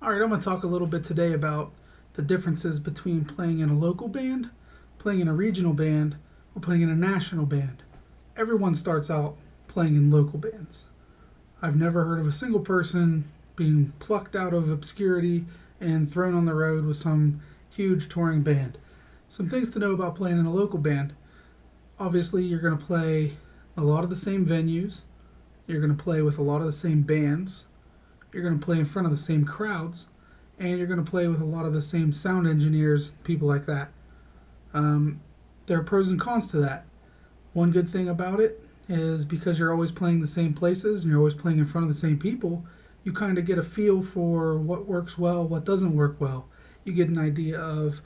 All right, I'm going to talk a little bit today about the differences between playing in a local band, playing in a regional band, or playing in a national band. Everyone starts out playing in local bands. I've never heard of a single person being plucked out of obscurity and thrown on the road with some huge touring band. Some things to know about playing in a local band. Obviously, you're going to play a lot of the same venues. You're going to play with a lot of the same bands. You're going to play in front of the same crowds, and you're going to play with a lot of the same sound engineers, people like that. There are pros and cons to that. One good thing about it is because you're always playing the same places and you're always playing in front of the same people, you kind of get a feel for what works well, what doesn't work well. You get an idea of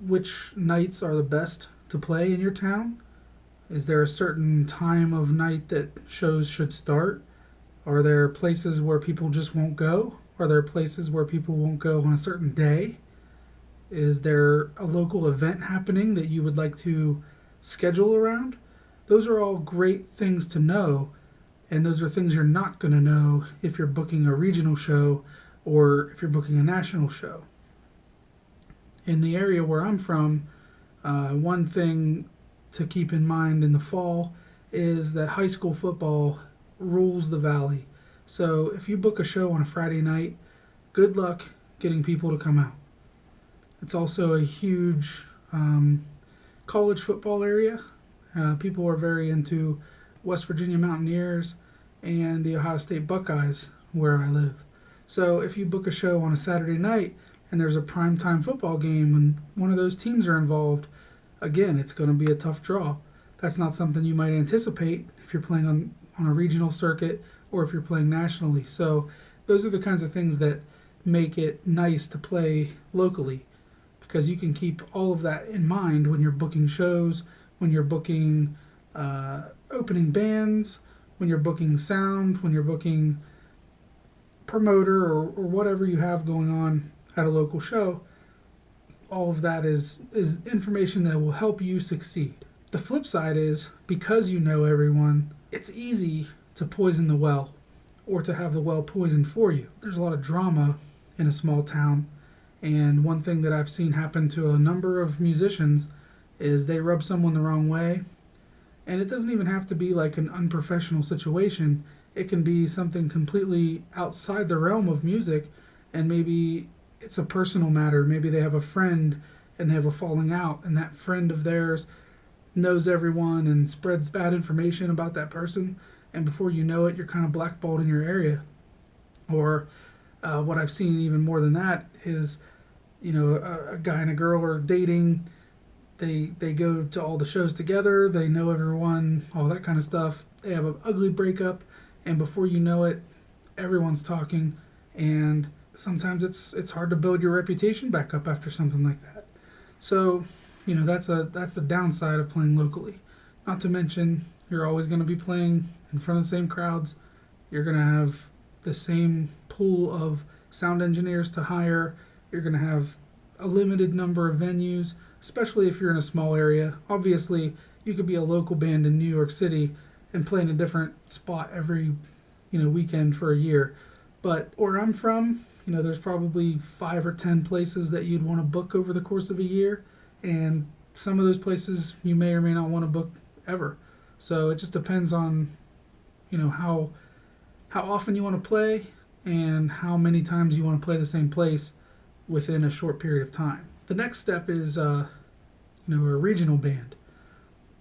which nights are the best to play in your town. Is there a certain time of night that shows should start? Are there places where people just won't go? Are there places where people won't go on a certain day? Is there a local event happening that you would like to schedule around? Those are all great things to know, and those are things you're not going to know if you're booking a regional show or if you're booking a national show. In the area where I'm from, one thing to keep in mind in the fall is that high school football rules the valley. So if you book a show on a Friday night, good luck getting people to come out. It's also a huge college football area. People are very into West Virginia Mountaineers and the Ohio State Buckeyes where I live. So if you book a show on a Saturday night and there's a primetime football game and one of those teams are involved, again, it's going to be a tough draw. That's not something you might anticipate if you're playing on a regional circuit or if you're playing nationally. So those are the kinds of things that make it nice to play locally, because you can keep all of that in mind when you're booking shows, when you're booking opening bands, when you're booking sound, when you're booking promoter or whatever you have going on at a local show. All of that is information that will help you succeed. The flip side is, because you know everyone, it's easy to poison the well or to have the well poisoned for you. There's a lot of drama in a small town, and one thing that I've seen happen to a number of musicians is they rub someone the wrong way. And it doesn't even have to be like an unprofessional situation. It can be something completely outside the realm of music, and maybe it's a personal matter. Maybe they have a friend and they have a falling out, and that friend of theirs knows everyone and spreads bad information about that person, and before you know it, you're kind of blackballed in your area. Or what I've seen even more than that is, a guy and a girl are dating. They go to all the shows together. They know everyone, all that kind of stuff. They have an ugly breakup, and before you know it, everyone's talking, and sometimes it's hard to build your reputation back up after something like that. So, that's the downside of playing locally. Not to mention, you're always going to be playing in front of the same crowds. You're going to have the same pool of sound engineers to hire. You're going to have a limited number of venues, especially if you're in a small area. Obviously, you could be a local band in New York City and play in a different spot every weekend for a year. But where I'm from, there's probably 5 or 10 places that you'd want to book over the course of a year, and some of those places you may or may not want to book ever. So it just depends on how often you want to play and how many times you want to play the same place within a short period of time. The next step is a regional band.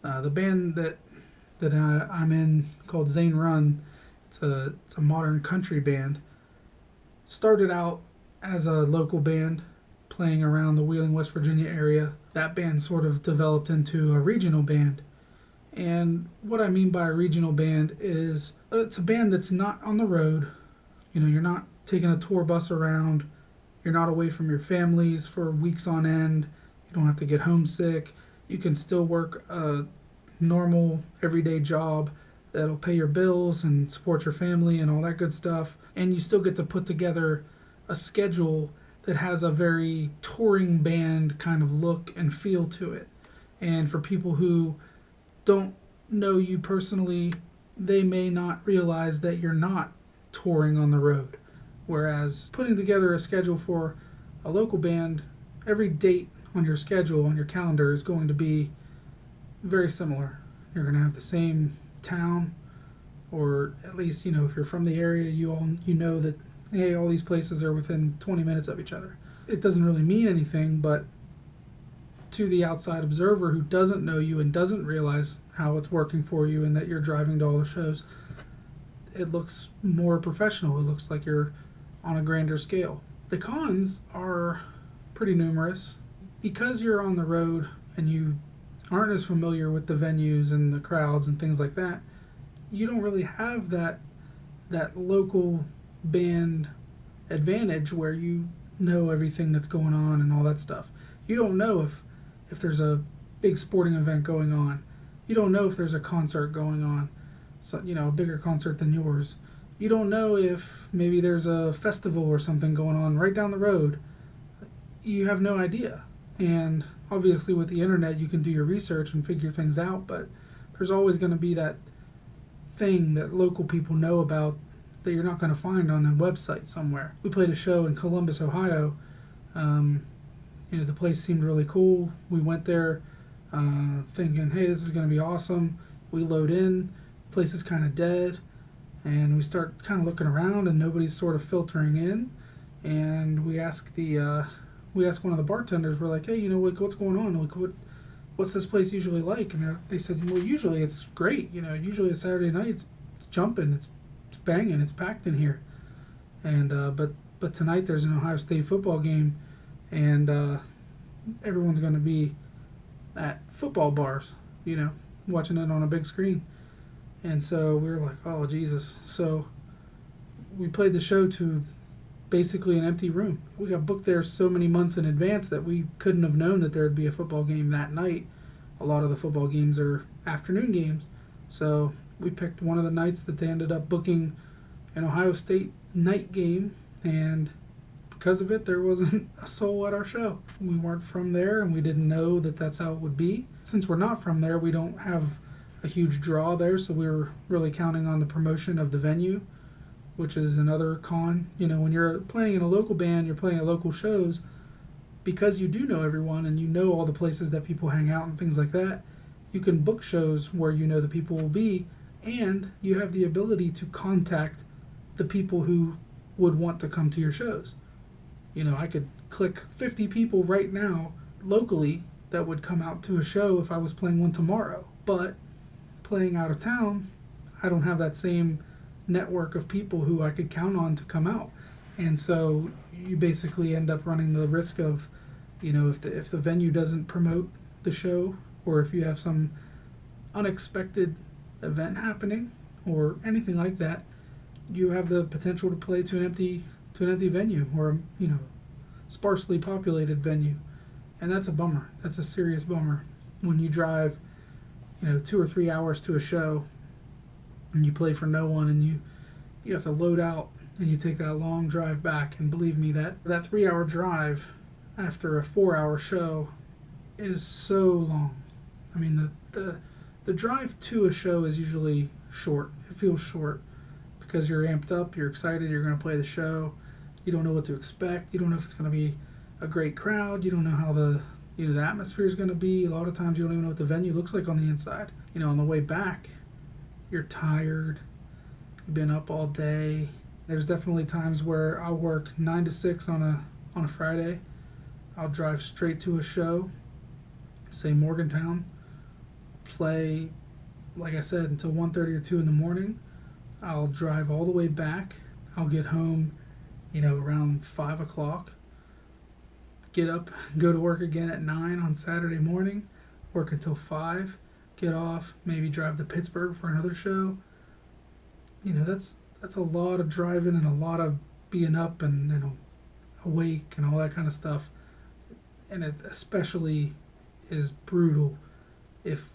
The band that I'm in, called Zane Run, it's a modern country band. Started out as a local band playing around the Wheeling, West Virginia area. That band sort of developed into a regional band. And what I mean by a regional band is it's a band that's not on the road. You're not taking a tour bus around. You're not away from your families for weeks on end. You don't have to get homesick. You can still work a normal, everyday job that'll pay your bills and support your family and all that good stuff. And you still get to put together a schedule that has a very touring band kind of look and feel to it. And for people who don't know you personally, they may not realize that you're not touring on the road. Whereas putting together a schedule for a local band, every date on your schedule, on your calendar, is going to be very similar. You're going to have the same town, or at least, if you're from the area, you know that, hey, all these places are within 20 minutes of each other. It doesn't really mean anything, but to the outside observer who doesn't know you and doesn't realize how it's working for you and that you're driving to all the shows, it looks more professional. It looks like you're on a grander scale. The cons are pretty numerous. Because you're on the road and you aren't as familiar with the venues and the crowds and things like that, you don't really have that local band advantage where you know everything that's going on and all that stuff. You don't know if there's a big sporting event going on. You don't know if there's a concert going on, so, a bigger concert than yours. You don't know if maybe there's a festival or something going on right down the road. You have no idea. And obviously with the internet you can do your research and figure things out, but there's always going to be that thing that local people know about that you're not going to find on a website somewhere. We played a show in Columbus, Ohio. The place seemed really cool. We went there thinking, hey, this is going to be awesome. We load in, the place is kind of dead, and we start kind of looking around and nobody's sort of filtering in. And we ask one of the bartenders, we're like, hey, what's going on? Like, what's this place usually like? And they said, well, usually it's great. Usually a Saturday night, it's jumping, it's banging, it's packed in here. And but tonight there's an Ohio State football game, and everyone's going to be at football bars, watching it on a big screen. And so we were like, oh, Jesus. So we played the show to basically an empty room. We got booked there so many months in advance that we couldn't have known that there would be a football game that night. A lot of the football games are afternoon games. So we picked one of the nights that they ended up booking an Ohio State night game, and because of it, there wasn't a soul at our show. We weren't from there, and we didn't know that that's how it would be. Since we're not from there, we don't have a huge draw there, so we were really counting on the promotion of the venue, which is another con. When you're playing in a local band, you're playing at local shows, because you do know everyone and you know all the places that people hang out and things like that, you can book shows where you know the people will be, and you have the ability to contact the people who would want to come to your shows. I could click 50 people right now locally that would come out to a show if I was playing one tomorrow. But playing out of town, I don't have that same network of people who I could count on to come out. And so you basically end up running the risk of, if the venue doesn't promote the show, or if you have some unexpected event happening or anything like that, you have the potential to play to an empty venue, or sparsely populated venue. And that's a bummer. That's a serious bummer when you drive 2 or 3 hours to a show and you play for no one, and you have to load out and you take that long drive back. And believe me, that 3-hour drive after a 4-hour show is so long. I mean, the drive to a show is usually short. It feels short because you're amped up, you're excited, you're going to play the show. You don't know what to expect. You don't know if it's going to be a great crowd. You don't know how the atmosphere is going to be. A lot of times you don't even know what the venue looks like on the inside. On the way back, you're tired. You've been up all day. There's definitely times where I'll work 9 to 6 on a Friday. I'll drive straight to a show, say Morgantown, play, like I said, until 1:30 or 2 in the morning. I'll drive all the way back. I'll get home, around 5 o'clock. Get up, go to work again at 9 on Saturday morning, work until 5, get off, maybe drive to Pittsburgh for another show. That's a lot of driving and a lot of being up and awake and all that kind of stuff. And it especially is brutal if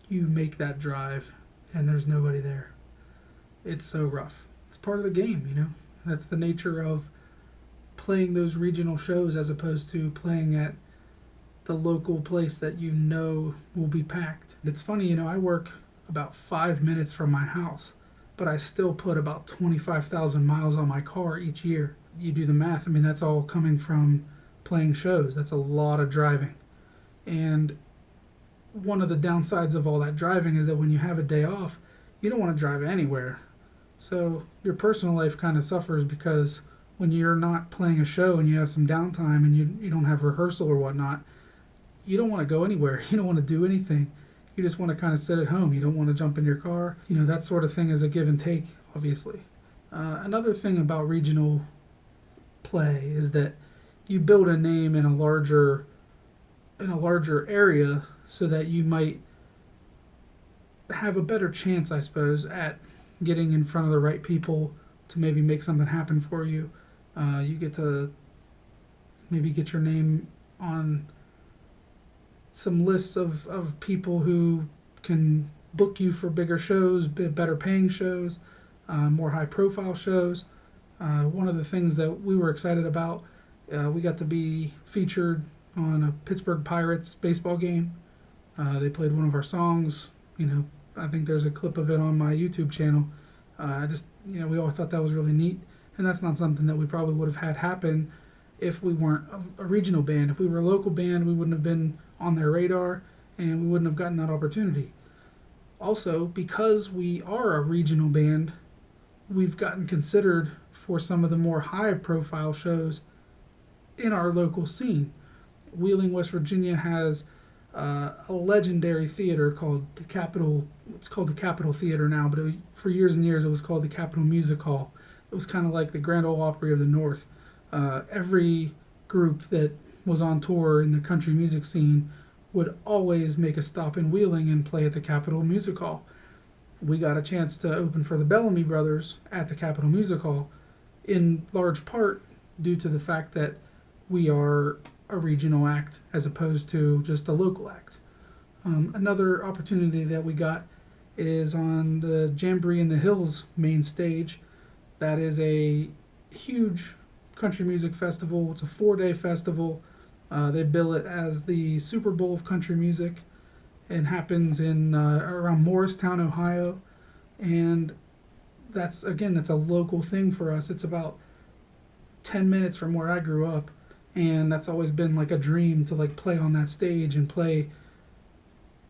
you make that drive and there's nobody there. It's so rough. It's part of the game, That's the nature of playing those regional shows as opposed to playing at the local place that will be packed. It's funny, I work about 5 minutes from my house, but I still put about 25,000 miles on my car each year. You do the math. I mean, that's all coming from playing shows. That's a lot of driving. And one of the downsides of all that driving is that when you have a day off, you don't want to drive anywhere. So your personal life kind of suffers because when you're not playing a show and you have some downtime and you don't have rehearsal or whatnot, you don't want to go anywhere. You don't want to do anything. You just want to kind of sit at home. You don't want to jump in your car. You know, that sort of thing is a give and take, obviously. Another thing about regional play is that you build a name in a larger area so that you might have a better chance, I suppose, at getting in front of the right people to maybe make something happen for you. You get to maybe get your name on some lists of people who can book you for bigger shows, better paying shows, more high profile shows. One of the things that we were excited about, we got to be featured on a Pittsburgh Pirates baseball game. They played one of our songs. You know, I think there's a clip of it on my YouTube channel. We all thought that was really neat, and that's not something that we probably would have had happen if we weren't a regional band. If we were a local band, we wouldn't have been on their radar, and we wouldn't have gotten that opportunity. Also, because we are a regional band, we've gotten considered for some of the more high-profile shows in our local scene. Wheeling, West Virginia has a legendary theater called the Capitol. It's called the Capitol Theater now, but for years and years it was called the Capitol Music Hall. It was kind of like the Grand Ole Opry of the North. Every group that was on tour in the country music scene would always make a stop in Wheeling and play at the Capitol Music Hall. We got a chance to open for the Bellamy Brothers at the Capitol Music Hall, in large part due to the fact that we are a regional act as opposed to just a local act. Another opportunity that we got is on the Jamboree in the Hills main stage. That is a huge country music festival. It's a 4-day festival. They bill it as the Super Bowl of country music, and happens in around Morristown, Ohio. And that's a local thing for us. It's about 10 minutes from where I grew up, and that's always been like a dream to like play on that stage and play,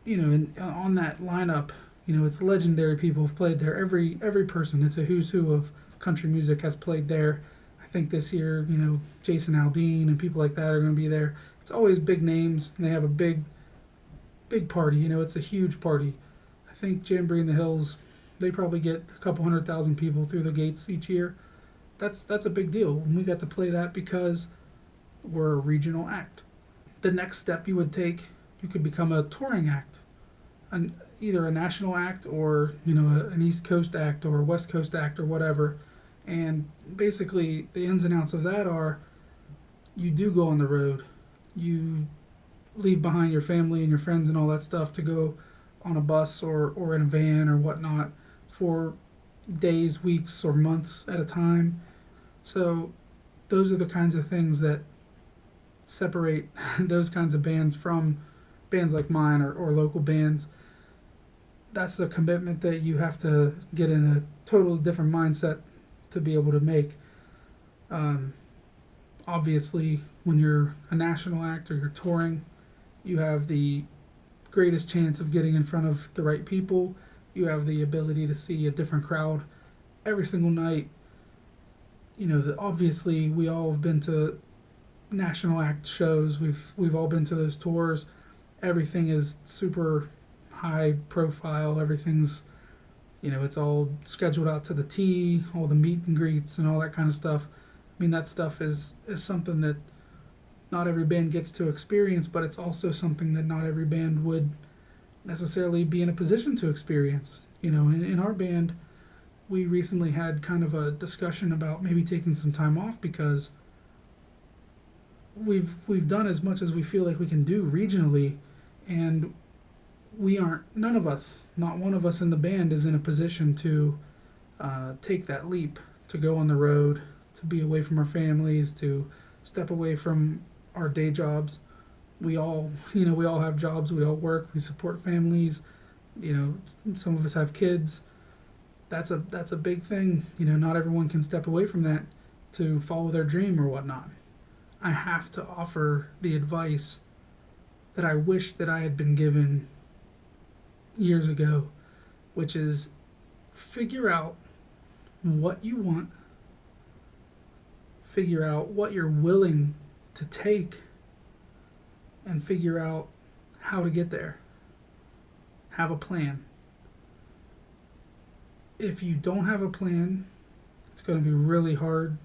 on that lineup. It's legendary. People have played there. Every person. It's a who's who of country music has played there. I think this year, Jason Aldean and people like that are going to be there. It's always big names, and they have a big party. It's a huge party. I think Jamboree in the Hills, they probably get a couple 100,000 people through the gates each year. That's a big deal, and we got to play that because we're a regional act. The next step you would take, you could become a touring act, either a national act or an East Coast act or a West Coast act or whatever. And basically, the ins and outs of that are, you do go on the road. You leave behind your family and your friends and all that stuff to go on a bus or in a van or whatnot for days, weeks, or months at a time. So those are the kinds of things that separate those kinds of bands from bands like mine or local bands. That's the commitment that you have to get in a totally different mindset to be able to make. Obviously, when you're a national act or you're touring, you have the greatest chance of getting in front of the right people. You have the ability to see a different crowd every single night. Obviously we all have been to national act shows. We've all been to those tours. Everything is super high profile. Everything's it's all scheduled out to the T, all the meet and greets and all that kind of stuff. I mean, that stuff is something that not every band gets to experience, but it's also something that not every band would necessarily be in a position to experience. In our band, we recently had kind of a discussion about maybe taking some time off because we've done as much as we feel like we can do regionally, and none of us, not one of us in the band is in a position to take that leap, to go on the road, to be away from our families, to step away from our day jobs. We all have jobs, we all work, we support families, some of us have kids. that's a big thing. Not everyone can step away from that to follow their dream or whatnot. I have to offer the advice that I wish that I had been given years ago, which is figure out what you want, figure out what you're willing to take, and figure out how to get there. Have a plan. If you don't have a plan, it's going to be really hard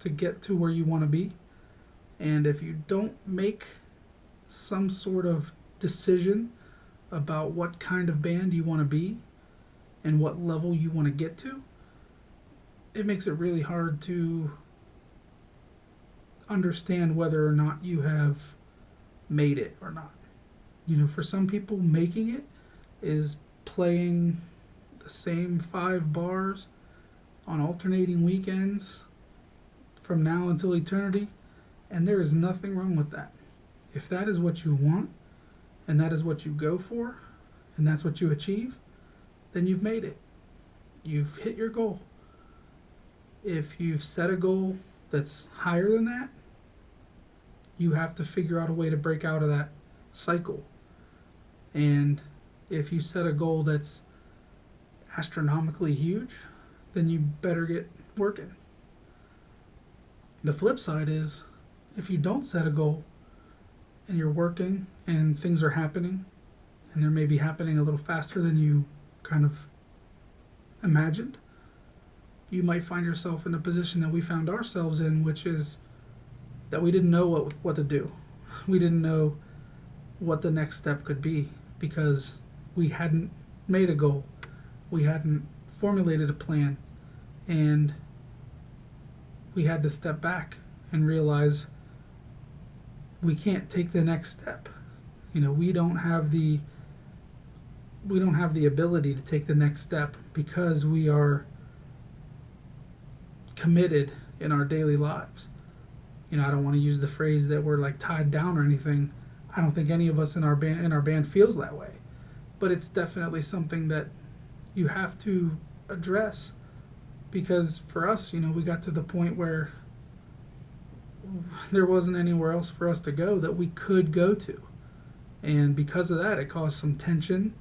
to get to where you want to be. And if you don't make some sort of decision about what kind of band you want to be and what level you want to get to, it makes it really hard to understand whether or not you have made it or not. For some people, making it is playing the same 5 bars on alternating weekends from now until eternity, and there is nothing wrong with that. If that is what you want, and that is what you go for, and that's what you achieve, then you've made it. You've hit your goal. If you've set a goal that's higher than that, you have to figure out a way to break out of that cycle. And if you set a goal that's astronomically huge, then you better get working. The flip side is, if you don't set a goal and you're working and things are happening, and they're maybe happening a little faster than you kind of imagined, you might find yourself in a position that we found ourselves in, which is that we didn't know what to do. We didn't know what the next step could be because we hadn't made a goal. We hadn't formulated a plan, and we had to step back and realize we can't take the next step. We don't have the ability to take the next step because we are committed in our daily lives. I don't want to use the phrase that we're like tied down or anything. I don't think any of us in our band feels that way, but it's definitely something that you have to address, because for us, we got to the point where there wasn't anywhere else for us to go that we could go to, and because of that, it caused some tension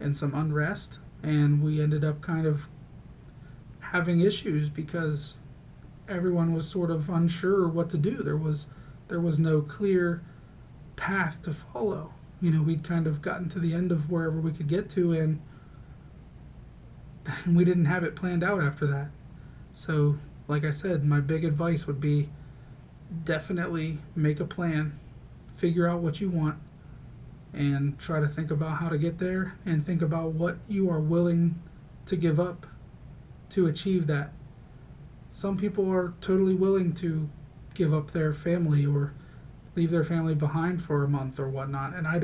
and some unrest, and we ended up kind of having issues because everyone was sort of unsure what to do. There was no clear path to follow. We'd kind of gotten to the end of wherever we could get to, and we didn't have it planned out after that. So, like I said, my big advice would be definitely make a plan, figure out what you want, and try to think about how to get there, and think about what you are willing to give up to achieve that. Some people are totally willing to give up their family or leave their family behind for a month or whatnot, and I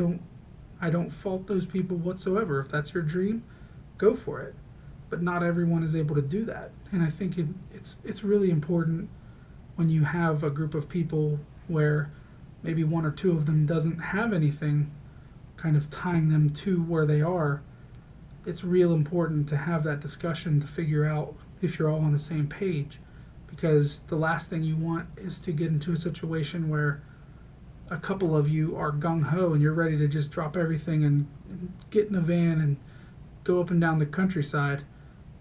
don't fault those people whatsoever. If that's your dream, go for it. But not everyone is able to do that, and I think it's really important when you have a group of people where maybe 1 or 2 of them doesn't have anything kind of tying them to where they are. It's real important to have that discussion to figure out if you're all on the same page, because the last thing you want is to get into a situation where a couple of you are gung-ho and you're ready to just drop everything and get in a van and go up and down the countryside,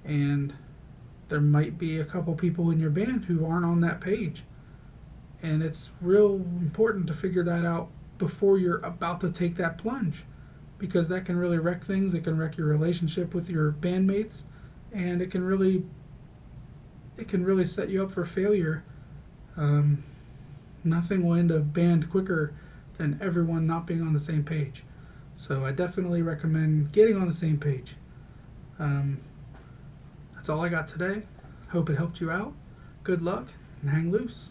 and there might be a couple people in your band who aren't on that page. And it's real important to figure that out before you're about to take that plunge, because that can really wreck things. It can wreck your relationship with your bandmates, and it can really set you up for failure. Nothing will end a band quicker than everyone not being on the same page. So I definitely recommend getting on the same page. That's all I got today. Hope it helped you out. Good luck and hang loose.